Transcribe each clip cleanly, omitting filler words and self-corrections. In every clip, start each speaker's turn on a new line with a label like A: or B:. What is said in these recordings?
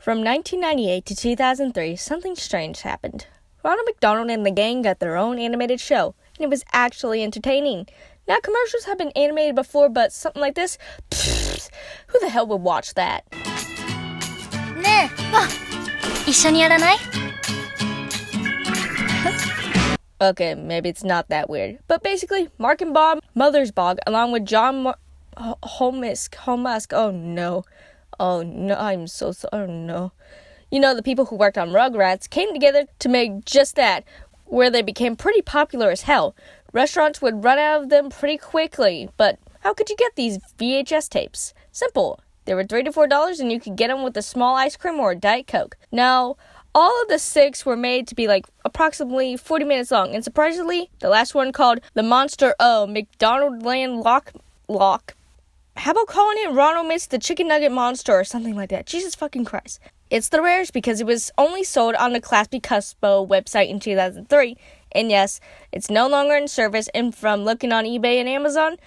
A: From 1998 to 2003, something strange happened. Ronald McDonald and the gang got their own animated show, and it was actually entertaining. Now, commercials have been animated before, but something like this, pfft, who the hell would watch that?
B: ねえ、一緒にやらない?
A: Okay, maybe it's not that weird. But basically, Mark and Bob Mothersbaugh, along with John Holmusk, oh no, I'm so sorry, oh no. You know, the people who worked on Rugrats came together to make just that, where they became pretty popular as hell. Restaurants would run out of them pretty quickly, but how could you get these VHS tapes? Simple. They were $3 to $4 and you could get them with a small ice cream or a Diet Coke. Now, all of the 6 were made to be like approximately 40 minutes long, and surprisingly, the last one called The Monster of McDonaldland Lock. How about calling it Ronald Meets the Chicken Nugget Monster or something like that? Jesus fucking Christ. It's the rarest because it was only sold on the Klasky Csupo website in 2003. And yes, it's no longer in service, and from looking on eBay and Amazon,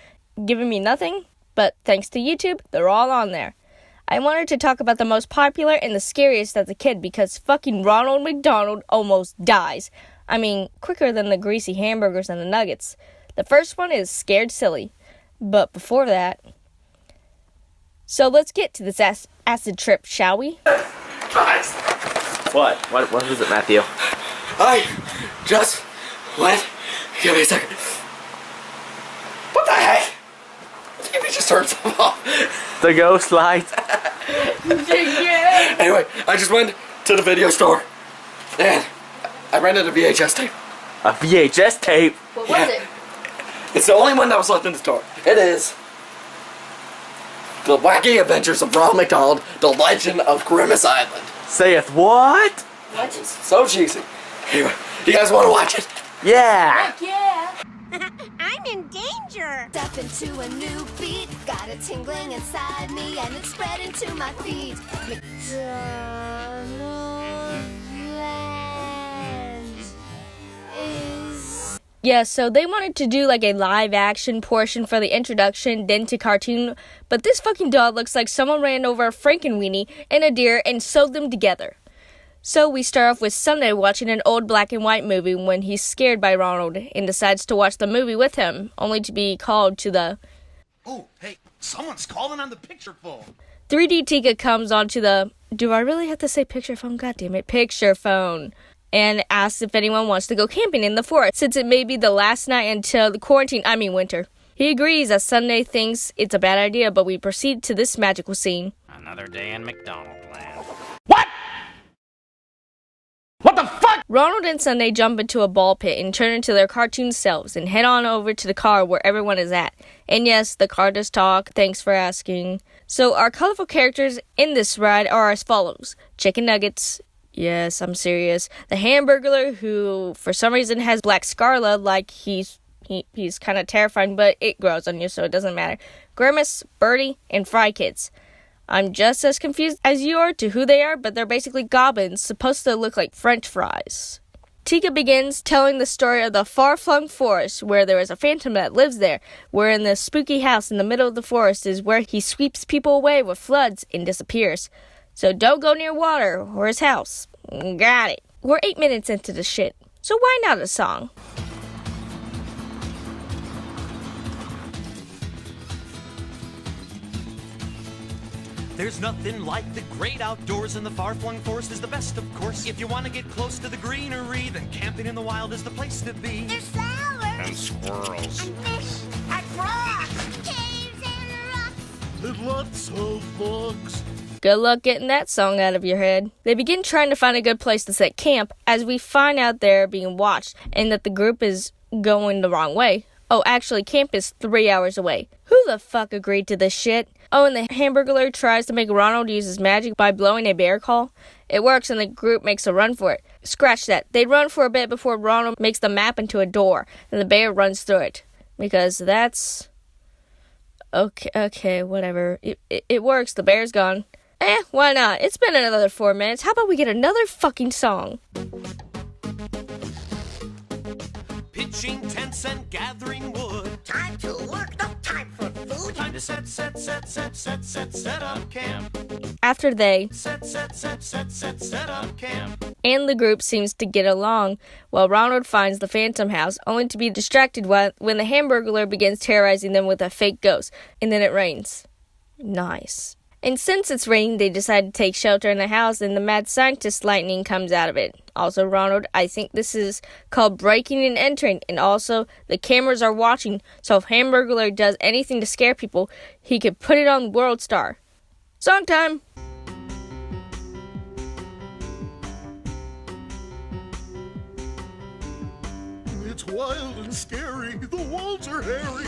A: giving me nothing. But thanks to YouTube, they're all on there. I wanted to talk about the most popular and the scariest as a kid because fucking Ronald McDonald almost dies. I mean, quicker than the greasy hamburgers and the nuggets. The first one is Scared Silly. But before that... So let's get to this acid trip, shall we?
C: Guys!
D: What? What is it, Matthew?
C: I just went... Give me a second. What the heck? Give me just turn something off.
D: The ghost light.
C: Anyway, I just went to the video store and I rented a VHS tape.
D: A VHS tape?
A: What was it?
C: It's the only one that was left in the store. It is The Wacky Adventures of Ronald McDonald, The Legend of Grimace Island.
D: Saith what?
A: What?
C: So cheesy. Anyway, you guys want to watch it?
D: Yeah.
A: Heck yeah.
B: I'm in danger! Step into a new beat, got it tingling inside me, and it's spreading to my feet.
A: Yeah, so they wanted to do like a live action portion for the introduction, then to cartoon, but this fucking dog looks like someone ran over a Frankenweenie and a deer and sewed them together. So we start off with Sunday watching an old black and white movie when he's scared by Ronald and decides to watch the movie with him, only to be called to the...
E: Oh, hey, someone's calling on the picture phone.
A: 3D Tika comes onto the... Do I really have to say picture phone? God damn it, picture phone. And asks if anyone wants to go camping in the forest, since it may be the last night until the winter. He agrees as Sunday thinks it's a bad idea, but we proceed to this magical scene.
F: Another day in McDonald land.
E: What? What the fuck?
A: Ronald and Sunday jump into a ball pit and turn into their cartoon selves and head on over to the car where everyone is at. And yes, the car does talk, thanks for asking. So our colorful characters in this ride are as follows. Chicken Nuggets, yes, I'm serious. The Hamburglar, who for some reason has black scarlet, like he's kind of terrifying, but it grows on you, so it doesn't matter. Grimace, Birdie, and Fry Kids. I'm just as confused as you are to who they are, but they're basically goblins supposed to look like French fries. Tika begins telling the story of the far-flung forest where there is a phantom that lives there, where in the spooky house in the middle of the forest is where he sweeps people away with floods and disappears. So don't go near water or his house. Got it. We're 8 minutes into the shit, so why not a song?
G: There's nothing like the great outdoors, and the far-flung forest is the best, of course. If you want to get close to the greenery, then camping in the wild is the place to be.
B: There's flowers
F: And squirrels.
B: and fish and frogs, caves and rocks.
E: With lots of bugs.
A: Good luck getting that song out of your head. They begin trying to find a good place to set camp as we find out they're being watched and that the group is going the wrong way. Oh, actually, camp is 3 hours away. Who the fuck agreed to this shit? Oh, and the Hamburglar tries to make Ronald use his magic by blowing a bear call. It works and the group makes a run for it. Scratch that. They run for a bit before Ronald makes the map into a door and the bear runs through it. Because that's... Okay, whatever. It works. The bear's gone. Why not? It's been another 4 minutes. How about we get another fucking song?
G: Pitching tents and gathering wood.
B: Time to work, no time for food.
G: Time to set up camp.
A: After they
G: Set up camp.
A: and the group seems to get along, while Ronald finds the Phantom house, only to be distracted when the Hamburglar begins terrorizing them with a fake ghost, and then it rains. Nice. And since it's raining, they decide to take shelter in the house, and the mad scientist lightning comes out of it. Also, Ronald, I think this is called breaking and entering, and also the cameras are watching, so if Hamburglar does anything to scare people, he could put it on World Star. Song time!
E: It's wild and scary. The walls are hairy.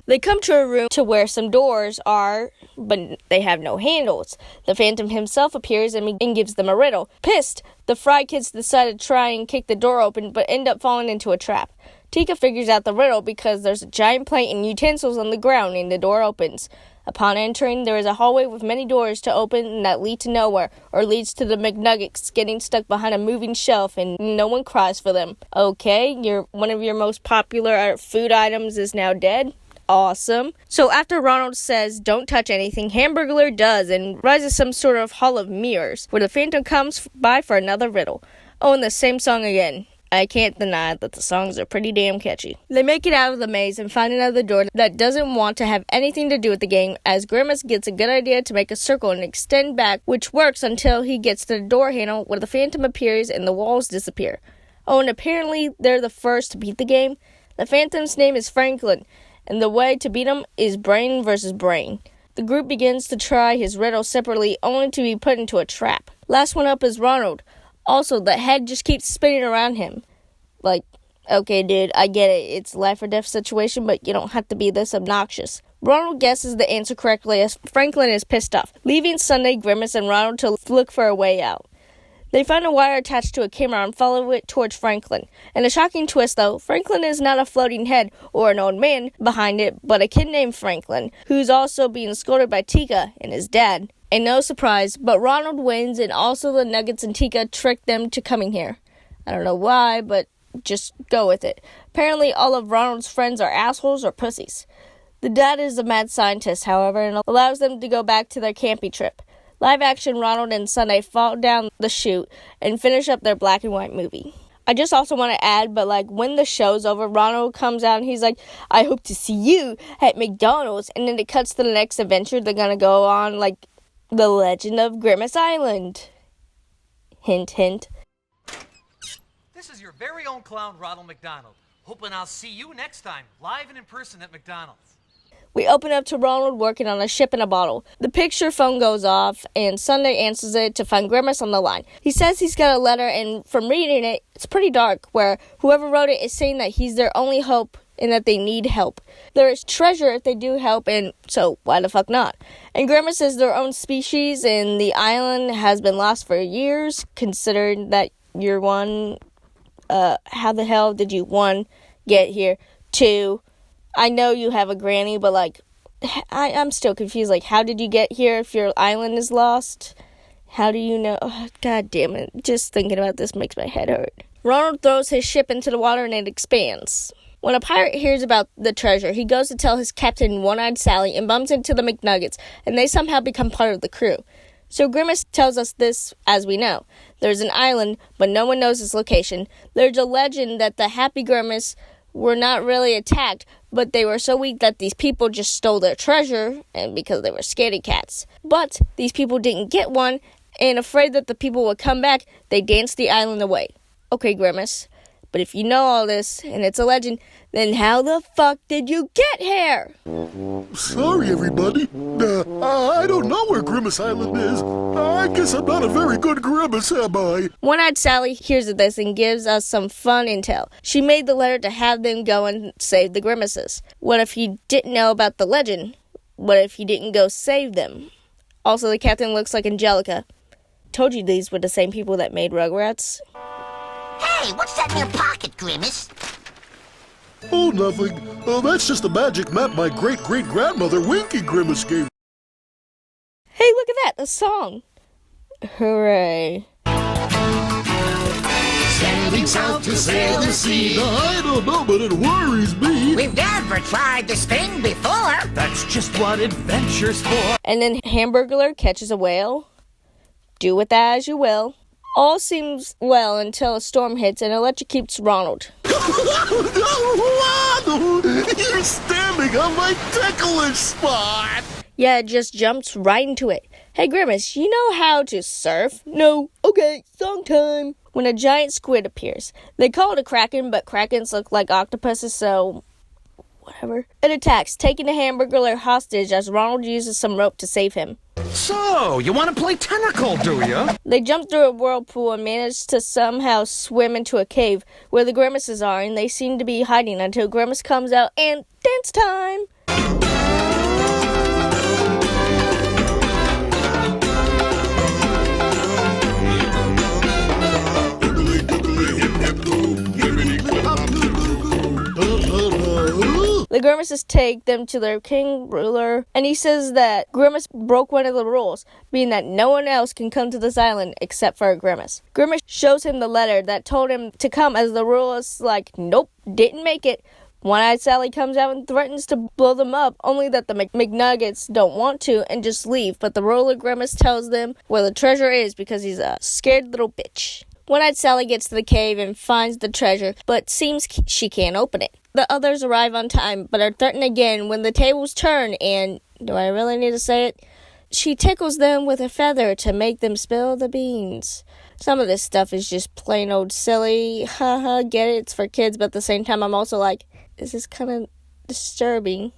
A: They come to a room to where some doors are, but they have no handles. The Phantom himself appears and gives them a riddle. Pissed, the Fry kids decide to try and kick the door open, but end up falling into a trap. Tika figures out the riddle because there's a giant plate and utensils on the ground, and the door opens. Upon entering, there is a hallway with many doors to open that lead to nowhere, or leads to the McNuggets getting stuck behind a moving shelf, and no one cries for them. Okay, one of your most popular food items is now dead? Awesome. So after Ronald says don't touch anything, Hamburglar does and rises some sort of hall of mirrors where the Phantom comes by for another riddle. Oh, and the same song again. I can't deny that the songs are pretty damn catchy. They make it out of the maze and find another door that doesn't want to have anything to do with the game, as Grimace gets a good idea to make a circle and extend back, which works until he gets to the door handle where the Phantom appears and the walls disappear. Oh, and apparently they're the first to beat the game. The Phantom's name is Franklin, and the way to beat him is brain versus brain. The group begins to try his riddle separately, only to be put into a trap. Last one up is Ronald. Also, the head just keeps spinning around him. Like, okay, dude, I get it. It's a life or death situation, but you don't have to be this obnoxious. Ronald guesses the answer correctly as Franklin is pissed off, leaving Sunday, Grimace, and Ronald to look for a way out. They find a wire attached to a camera and follow it towards Franklin. In a shocking twist, though, Franklin is not a floating head or an old man behind it, but a kid named Franklin, who's also being scolded by Tika and his dad. And no surprise, but Ronald wins, and also the Nuggets and Tika trick them to coming here. I don't know why, but just go with it. Apparently, all of Ronald's friends are assholes or pussies. The dad is a mad scientist, however, and allows them to go back to their camping trip. Live-action Ronald and Sunday fall down the chute and finish up their black and white movie. I just also want to add, but when the show's over, Ronald comes out and he's like, I hope to see you at McDonald's. And then it cuts to the next adventure they're going to go on, The Legend of Grimace Island. Hint, hint.
G: This is your very own clown, Ronald McDonald. Hoping I'll see you next time, live and in person at McDonald's.
A: We open up to Ronald working on a ship in a bottle. The picture phone goes off, and Sunday answers it to find Grimace on the line. He says he's got a letter, and from reading it, it's pretty dark, where whoever wrote it is saying that he's their only hope and that they need help. There is treasure if they do help, and so why the fuck not? And Grimace is their own species, and the island has been lost for years, considering that you're one. How the hell did you, 1, get here? 2, I know you have a granny, but I'm still confused. How did you get here if your island is lost? How do you know? Oh, God damn it. Just thinking about this makes my head hurt. Ronald throws his ship into the water and it expands. When a pirate hears about the treasure, he goes to tell his captain, One-Eyed Sally, and bumps into the McNuggets, and they somehow become part of the crew. So Grimace tells us this as we know. There's an island, but no one knows its location. There's a legend that the Happy Grimace were not really attacked, but they were so weak that these people just stole their treasure, and because they were scaredy cats. But these people didn't get one, and afraid that the people would come back, they danced the island away. Okay, Grimace, but if you know all this, and it's a legend, then how the fuck did you get here?
E: Sorry, everybody. I don't know where Grimace Island is. I guess I'm not a very good Grimace, am I?
A: One-Eyed Sally hears of this and gives us some fun intel. She made the letter to have them go and save the Grimaces. What if he didn't know about the legend? What if he didn't go save them? Also, the captain looks like Angelica. Told you these were the same people that made Rugrats.
H: Hey, what's that in your pocket, Grimace?
E: Oh, nothing. Oh, that's just a magic map my great-great-grandmother Winky Grimace gave.
A: Hey, look at that, the song. Hooray.
E: Sailing south to sail the sea. I don't know, but it worries me.
H: We've never tried this thing before.
G: That's just what adventure's for.
A: And then Hamburglar catches a whale. Do with that as you will. All seems well until a storm hits and electrocutes Ronald.
E: You're standing on my ticklish spot.
A: Yeah, it just jumps right into it. Hey Grimace, you know how to surf? No. Okay, song time. When a giant squid appears. They call it a kraken, but krakens look like octopuses, so whatever. It attacks, taking the Hamburglar hostage as Ronald uses some rope to save him.
G: So, you want to play tentacle, do you?
A: They jump through a whirlpool and manage to somehow swim into a cave where the Grimaces are, and they seem to be hiding until Grimace comes out and dance time! The Grimaces take them to their king ruler, and he says that Grimace broke one of the rules, being that no one else can come to this island except for a Grimace. Grimace shows him the letter that told him to come, as the ruler is like, nope, didn't make it. One-Eyed Sally comes out and threatens to blow them up, only that the McNuggets don't want to and just leave, but the ruler Grimace tells them where the treasure is because he's a scared little bitch. One-Eyed Sally gets to the cave and finds the treasure, but seems she can't open it. The others arrive on time, but are threatened again when the tables turn, and, do I really need to say it? She tickles them with a feather to make them spill the beans. Some of this stuff is just plain old silly. Haha, get it, it's for kids, but at the same time I'm also like, this is kind of disturbing.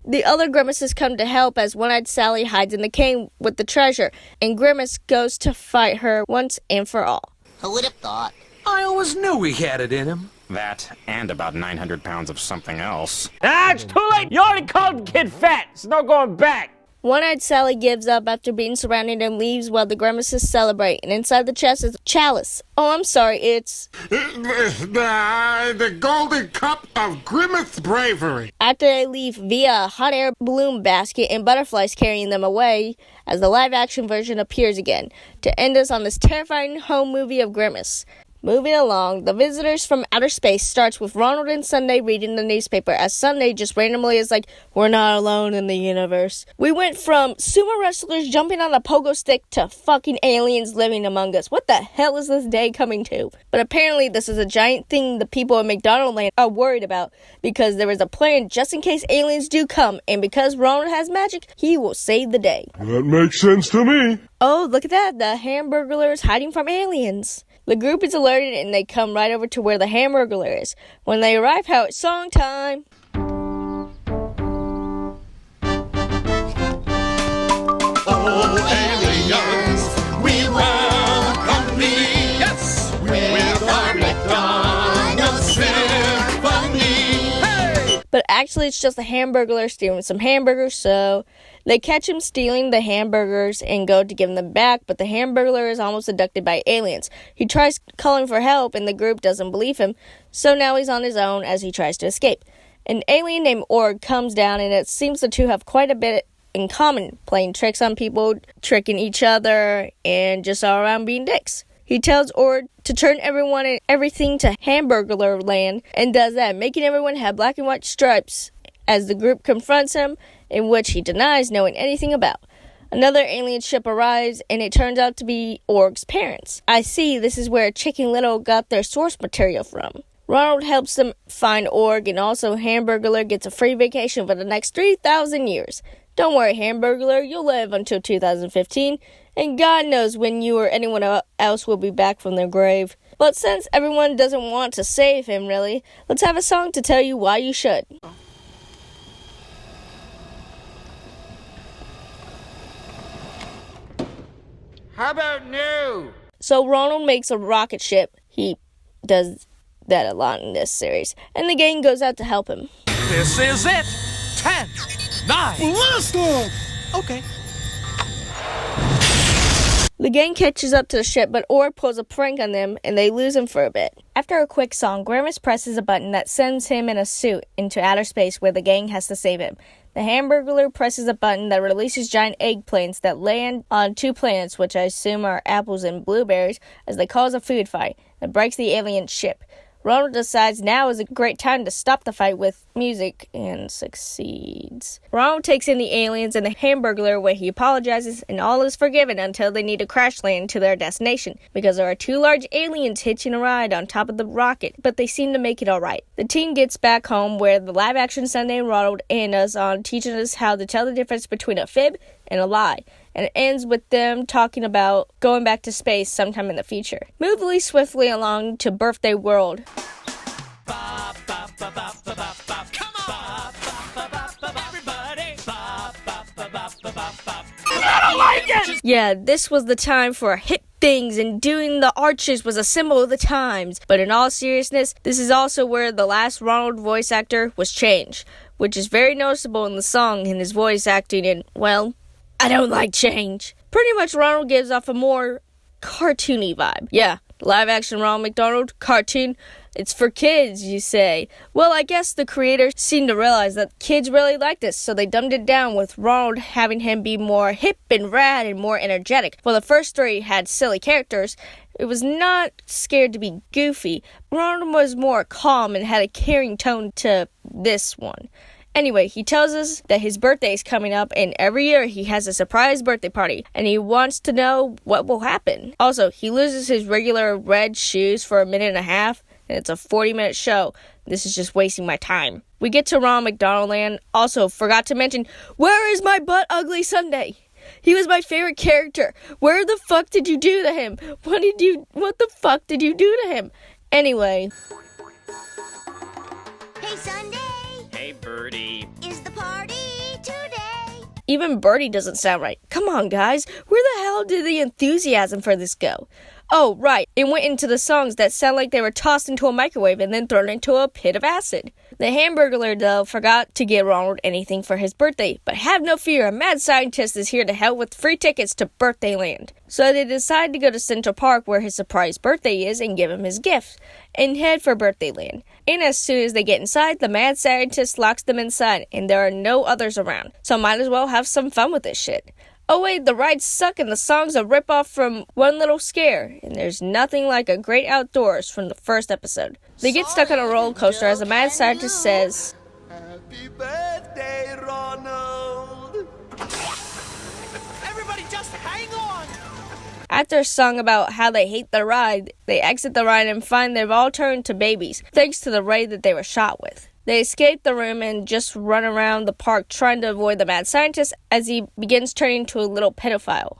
A: The other Grimaces come to help as One-Eyed Sally hides in the cave with the treasure, and Grimace goes to fight her once and for all.
H: Who would have thought?
G: I always knew he had it in him.
F: That, and about 900 pounds of something else.
D: Ah, it's too late. You already called the kid fat. There's no going back.
A: One-Eyed Sally gives up after being surrounded and leaves while the Grimaces celebrate, and inside the chest is a chalice. Oh, I'm sorry, it's...
E: The golden cup of Grimace bravery.
A: After they leave via a hot air balloon basket and butterflies carrying them away, as the live-action version appears again, to end us on this terrifying home movie of Grimace. Moving along, The Visitors from Outer Space starts with Ronald and Sunday reading the newspaper, as Sunday just randomly is like, we're not alone in the universe. We went from sumo wrestlers jumping on a pogo stick to fucking aliens living among us. What the hell is this day coming to? But apparently this is a giant thing the people of McDonald Land are worried about, because there is a plan just in case aliens do come, and because Ronald has magic, he will save the day.
E: That makes sense to me.
A: Oh, look at that, the Hamburglar is hiding from aliens. The group is alerted and they come right over to where the Hamburglar is. When they arrive, how it's song time.
E: Oh, aliens, we welcome thee. Yes, with our McDonald symphony. Hey!
A: But actually, it's just the Hamburglar stealing some hamburgers, so they catch him stealing the hamburgers and go to give them back, but the Hamburglar is almost abducted by aliens. He tries calling for help, and the group doesn't believe him, so now he's on his own as he tries to escape. An alien named Org comes down, and it seems the two have quite a bit in common, playing tricks on people, tricking each other, and just all around being dicks. He tells Org to turn everyone and everything to Hamburglar Land, and does that, making everyone have black and white stripes, as the group confronts him, in which he denies knowing anything about. Another alien ship arrives, and it turns out to be Org's parents. I see, this is where Chicken Little got their source material from. Ronald helps them find Org, and also Hamburglar gets a free vacation for the next 3,000 years. Don't worry, Hamburglar, you'll live until 2015, and God knows when you or anyone else will be back from their grave. But since everyone doesn't want to save him, really, let's have a song to tell you why you should.
D: How about new?
A: So Ronald makes a rocket ship. He does that a lot in this series. And the gang goes out to help him.
G: This is it. 10, 9.
E: Blast off!
G: Okay.
A: The gang catches up to the ship, but Org pulls a prank on them, and they lose him for a bit. After a quick song, Grimace presses a button that sends him in a suit into outer space where the gang has to save him. The Hamburglar presses a button that releases giant eggplants that land on 2 planets, which I assume are apples and blueberries, as they cause a food fight. and breaks the alien ship. Ronald decides now is a great time to stop the fight with music and succeeds. Ronald takes in the aliens and the Hamburglar where he apologizes and all is forgiven until they need to crash land to their destination because there are 2 large aliens hitching a ride on top of the rocket, but they seem to make it alright. The team gets back home where the live-action Sunday Ronald and us on teaching us how to tell the difference between a fib and a lie. And it ends with them talking about going back to space sometime in the future. Move really swiftly along to Birthday World. Yeah, this was the time for hip things, and doing the arches was a symbol of the times. But in all seriousness, this is also where the last Ronald voice actor was changed, which is very noticeable in the song and his voice acting, and, well, I don't like change. Pretty much Ronald gives off a more cartoony vibe. Yeah, live-action Ronald McDonald, cartoon. It's for kids, you say. Well, I guess the creators seemed to realize that kids really like this, so they dumbed it down with Ronald having him be more hip and rad and more energetic. While the first 3 had silly characters, it was not scared to be goofy. Ronald was more calm and had a caring tone to this one. Anyway, he tells us that his birthday is coming up, and every year he has a surprise birthday party, and he wants to know what will happen. Also, he loses his regular red shoes for a minute and a half, and it's a 40-minute show. This is just wasting my time. We get to Ronald McDonald Land. Also, forgot to mention, where is my butt ugly Sunday? He was my favorite character. Where the fuck did you do to him? What the fuck did you do to him? Anyway.
B: Hey, Sunday!
F: Hey, Birdie.
B: Is the party today?
A: Even Birdie doesn't sound right. Come on, guys. Where the hell did the enthusiasm for this go? Oh, right. It went into the songs that sound like they were tossed into a microwave and then thrown into a pit of acid. The Hamburglar, though, forgot to get Ronald anything for his birthday. But have no fear, a mad scientist is here to help with free tickets to Birthday Land. So they decide to go to Central Park where his surprise birthday is and give him his gift, and head for Birthday Land. And as soon as they get inside, the mad scientist locks them inside, and there are no others around. So might as well have some fun with this shit. Oh wait, the rides suck and the song's a rip-off from One Little Scare, and there's nothing like a great outdoors from the first episode. They get stuck on a roller coaster as a mad scientist says,
G: Happy birthday, Ronald! Everybody just hang on!
A: After a song about how they hate the ride, they exit the ride and find they've all turned to babies, thanks to the ray that they were shot with. They escape the room and just run around the park trying to avoid the mad scientist as he begins turning into a little pedophile.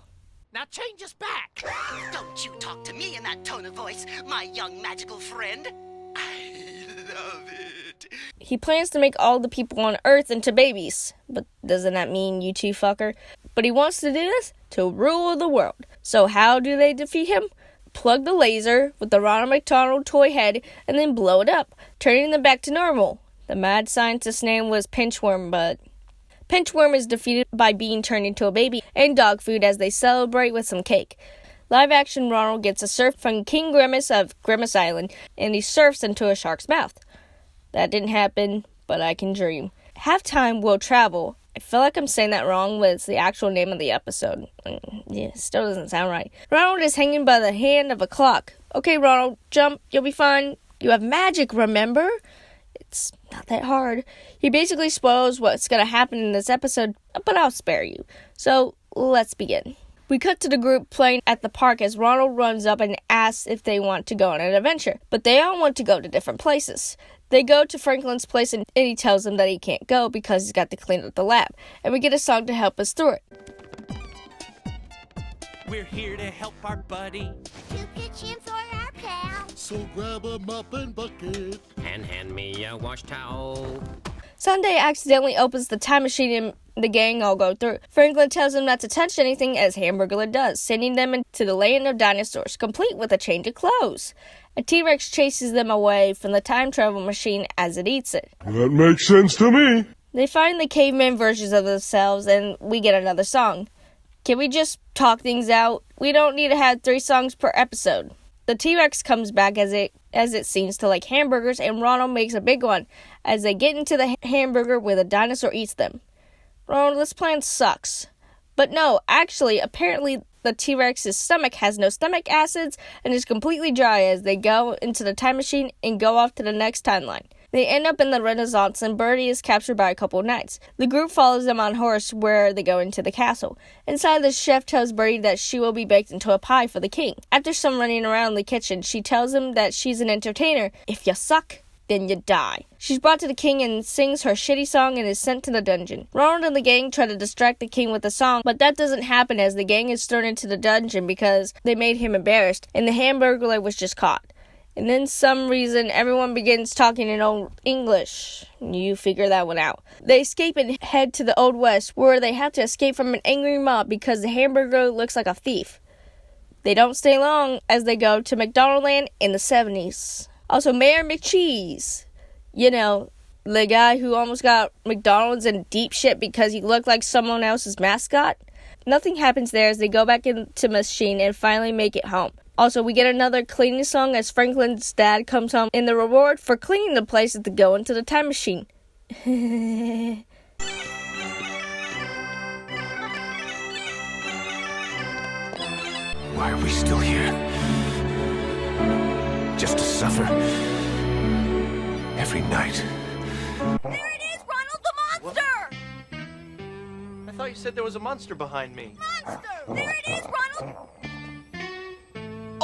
G: Now change us back!
H: Don't you talk to me in that tone of voice, my young magical friend.
G: I love it.
A: He plans to make all the people on Earth into babies. But doesn't that mean you too, fucker? But he wants to do this to rule the world. So how do they defeat him? Plug the laser with the Ronald McDonald toy head and then blow it up, turning them back to normal. The mad scientist's name was Pinchworm, but Pinchworm is defeated by being turned into a baby and dog food as they celebrate with some cake. Live-action Ronald gets a surf from King Grimace of Grimace Island, and he surfs into a shark's mouth. That didn't happen, but I can dream. Halftime will travel. I feel like I'm saying that wrong, but it's the actual name of the episode. Yeah, it still doesn't sound right. Ronald is hanging by the hand of a clock. Okay, Ronald, jump. You'll be fine. You have magic, remember? It's not that hard. He basically spoils what's going to happen in this episode, but I'll spare you. So, let's begin. We cut to the group playing at the park as Ronald runs up and asks if they want to go on an adventure. But they all want to go to different places. They go to Franklin's place and he tells them that he can't go because he's got to clean up the lab. And we get a song to help us through it.
G: We're here to help our buddy.
B: To pitch in for our pal.
E: So grab a mop and bucket.
F: And hand me a wash towel.
A: Sunday accidentally opens the time machine and the gang all go through. Franklin tells him not to touch anything as Hamburglar does, sending them into the land of dinosaurs, complete with a change of clothes. A T-Rex chases them away from the time travel machine as it eats it.
E: That makes sense to me.
A: They find the caveman versions of themselves and we get another song. Can we just talk things out? We don't need to have 3 songs per episode. The T-Rex comes back as it seems to like hamburgers, and Ronald makes a big one as they get into the hamburger where the dinosaur eats them. Ronald, this plan sucks. But no, actually, apparently the T-Rex's stomach has no stomach acids and is completely dry as they go into the time machine and go off to the next timeline. They end up in the Renaissance and Birdie is captured by a couple of knights. The group follows them on horse where they go into the castle. Inside, the chef tells Birdie that she will be baked into a pie for the king. After some running around the kitchen, she tells him that she's an entertainer. If you suck, then you die. She's brought to the king and sings her shitty song and is sent to the dungeon. Ronald and the gang try to distract the king with the song, but that doesn't happen as the gang is thrown into the dungeon because they made him embarrassed and the Hamburglar was just caught. And then some reason everyone begins talking in Old English. You figure that one out. They escape and head to the Old West where they have to escape from an angry mob because the Hamburglar looks like a thief. They don't stay long as they go to McDonald Land in the 70s. Also, Mayor McCheese. You know, the guy who almost got McDonald's in deep shit because he looked like someone else's mascot. Nothing happens there as they go back into machine and finally make it home. Also, we get another cleaning song as Franklin's dad comes home, and the reward for cleaning the place is to go into the time machine.
I: Why are we still here? Just to suffer? Every night.
B: There it is, Ronald the Monster!
G: I thought you said there was a monster behind me.
B: Monster! There it is, Ronald!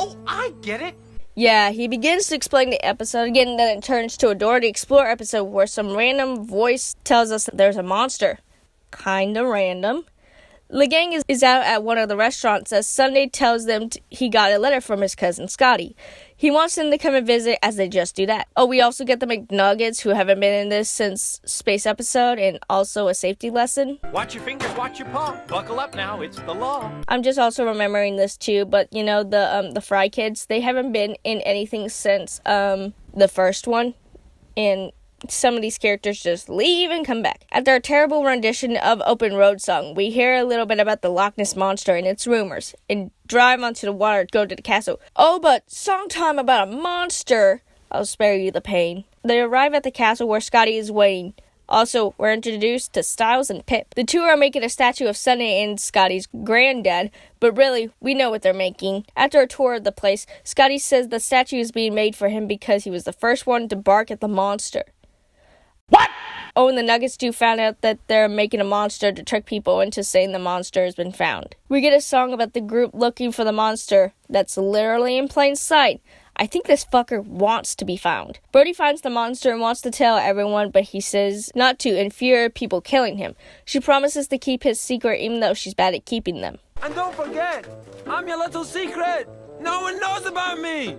G: Oh, I get it!
A: Yeah, he begins to explain the episode again, then it turns to a Dora the Explorer episode where some random voice tells us that there's a monster. Kinda random. The gang is out at one of the restaurants as Sunday tells them he got a letter from his cousin Scotty. He wants them to come and visit as they just do that. Oh, we also get the McNuggets who haven't been in this since Space episode and also a safety lesson.
G: Watch your fingers, watch your palm. Buckle up now, it's the law.
A: I'm just also remembering this too, but you know, the Fry Kids, they haven't been in anything since the first one. And some of these characters just leave and come back. After a terrible rendition of Open Road Song, we hear a little bit about the Lochness Monster and its rumors, and drive onto the water to go to the castle. Oh, but song time about a monster! I'll spare you the pain. They arrive at the castle where Scotty is waiting. Also, we're introduced to Styles and Pip. The two are making a statue of Sunday and Scotty's granddad, but really, we know what they're making. After a tour of the place, Scotty says the statue is being made for him because he was the first one to bark at the monster.
D: What?
A: Oh, and the Nuggets do find out that they're making a monster to trick people into saying the monster has been found. We get a song about the group looking for the monster that's literally in plain sight. I think this fucker wants to be found. Birdie finds the monster and wants to tell everyone, but he says not to in fear of people killing him. She promises to keep his secret even though she's bad at keeping them.
J: And don't forget, I'm your little secret. No one knows about me.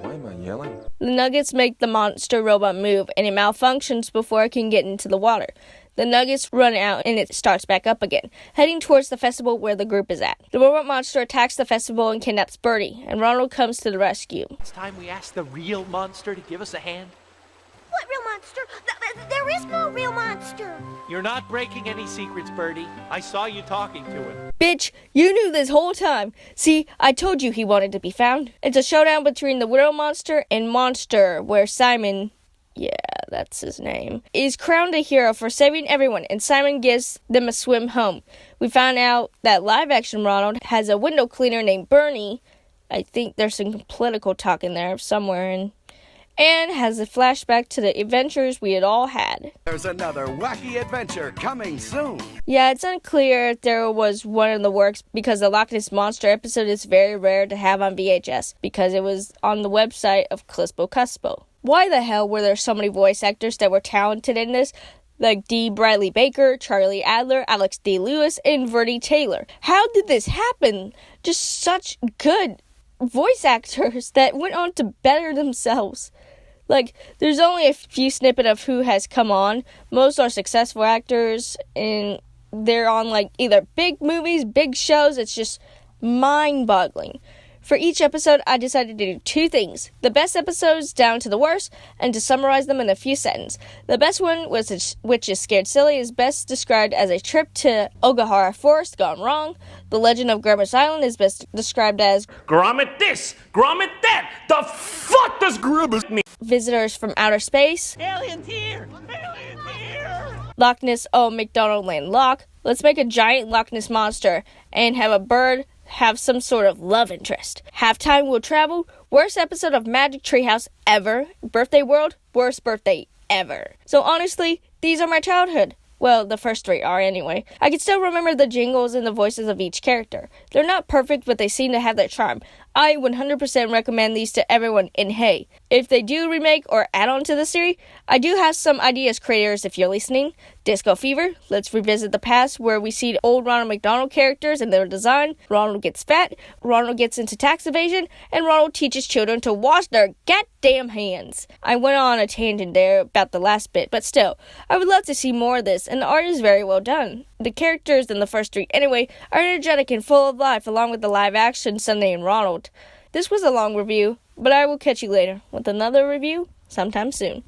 I: Why am I yelling?
A: The Nuggets make the monster robot move, and it malfunctions before it can get into the water. The Nuggets run out, and it starts back up again, heading towards the festival where the group is at. The robot monster attacks the festival and kidnaps Birdie, and Ronald comes to the rescue.
G: It's time we ask the real monster to give us a hand.
B: What real monster? There is no real monster.
G: You're not breaking any secrets, Birdie. I saw you talking to him.
A: Bitch, you knew this whole time. See, I told you he wanted to be found. It's a showdown between the real monster and Monster, where Simon, yeah, that's his name, is crowned a hero for saving everyone, and Simon gives them a swim home. We found out that live-action Ronald has a window cleaner named Bernie. I think there's some political talk in there somewhere, and has a flashback to the adventures we had all had.
K: There's another wacky adventure coming soon.
A: Yeah, it's unclear if there was one in the works because the Lochness Monster episode is very rare to have on VHS because it was on the website of Csupo. Why the hell were there so many voice actors that were talented in this? Like D. Bradley Baker, Charlie Adler, Alex D. Lewis, and Verdi Taylor. How did this happen? Just such good voice actors that went on to better themselves. Like, there's only a few snippets of who has come on. Most are successful actors, and they're on, like, either big movies, big shows. It's just mind-boggling. For each episode, I decided to do two things. The best episodes down to the worst, and to summarize them in a few sentences. The best one, which is Scared Silly, is best described as a trip to Ogahara Forest gone wrong. The Legend of Grimace Island is best described as
D: Grommet this, Grommet that. The fuck does Grimace mean?
A: Visitors from outer space.
G: Aliens here! Aliens here!
A: Lochness McDonald Land Lock. Let's make a giant Lochness Monster and have a bird have some sort of love interest. Have time will travel. Worst episode of Magic Treehouse ever. Birthday World. Worst birthday ever. So honestly, these are my childhood. Well, the first 3 are anyway. I can still remember the jingles and the voices of each character. They're not perfect, but they seem to have their charm. I 100% recommend these to everyone, and hey, if they do remake or add on to the series, I do have some ideas, creators, if you're listening. Disco Fever, let's revisit the past where we see old Ronald McDonald characters and their design. Ronald gets fat, Ronald gets into tax evasion, and Ronald teaches children to wash their goddamn hands. I went on a tangent there about the last bit, but still, I would love to see more of this, and the art is very well done. The characters in the first 3, anyway, are energetic and full of life, along with the live-action Sunday and Ronald. This was a long review, but I will catch you later with another review sometime soon.